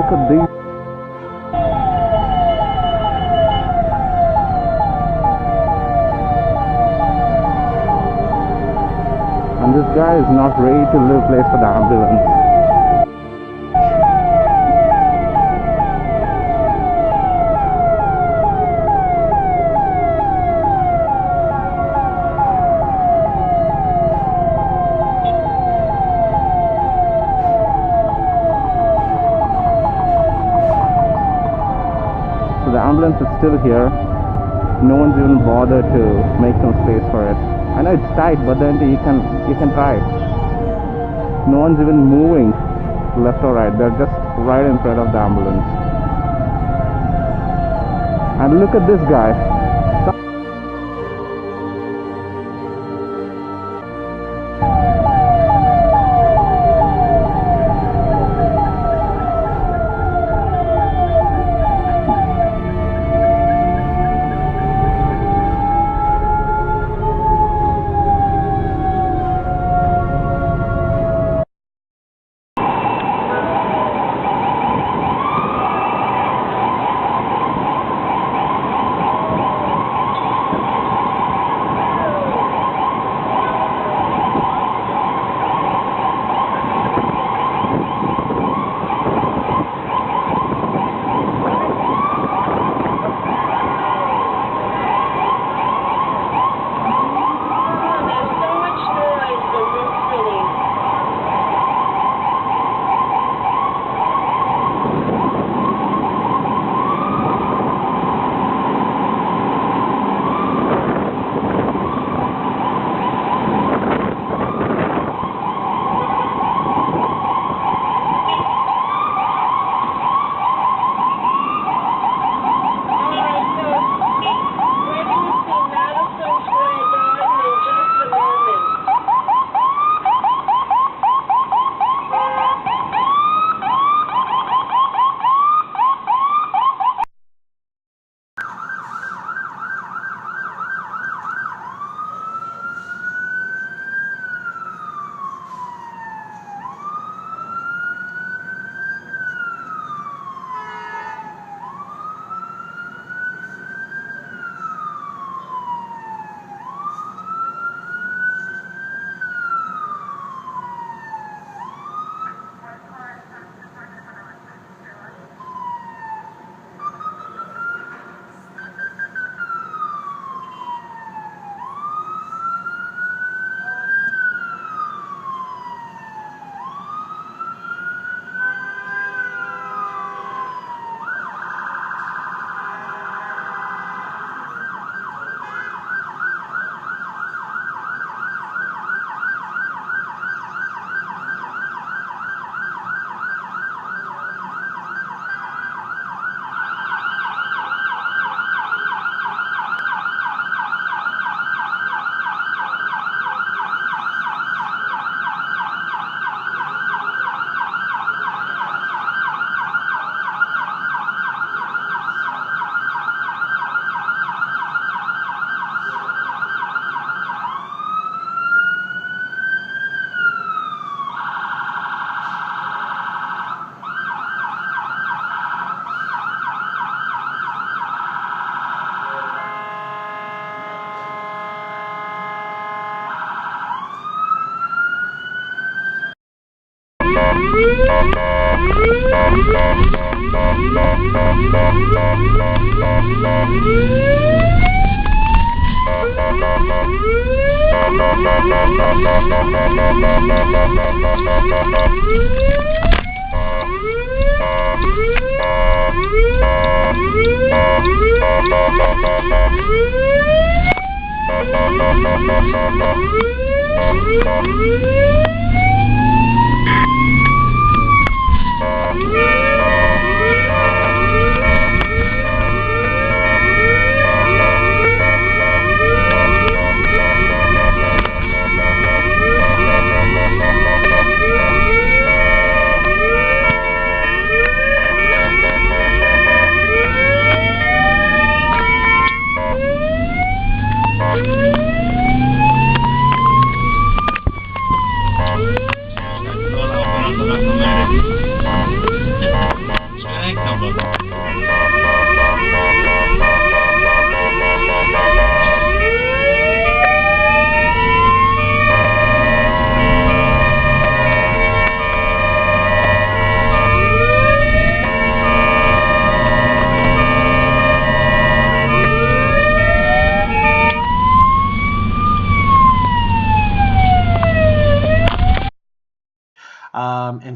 look at these. And this guy is not ready to leave place for the ambulance. So the ambulance is still here. No one's even bothered to make some space for it. I know it's tight, but then you can try. No one's even moving left or right. They're just right in front of the ambulance. And look at this guy.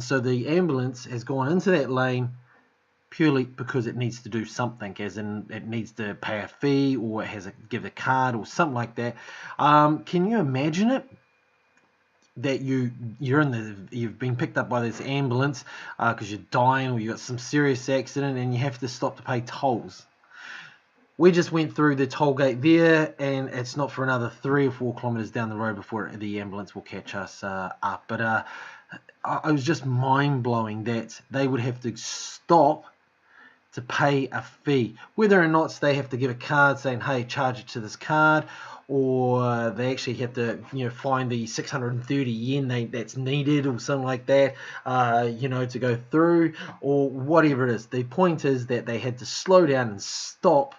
And so the ambulance has gone into that lane purely because it needs to do something, as in it needs to pay a fee, or it has to give a card or something like that. Can you imagine it? That you've been picked up by this ambulance because you're dying, or you got some serious accident, and you have to stop to pay tolls. We just went through the toll gate there, and it's not for another 3 or 4 kilometers down the road before the ambulance will catch us up. But I was just mind-blowing that they would have to stop to pay a fee, whether or not they have to give a card saying, hey, charge it to this card, or they actually have to, find the 630 yen that's needed or something like that, to go through, or whatever it is. The point is that they had to slow down and stop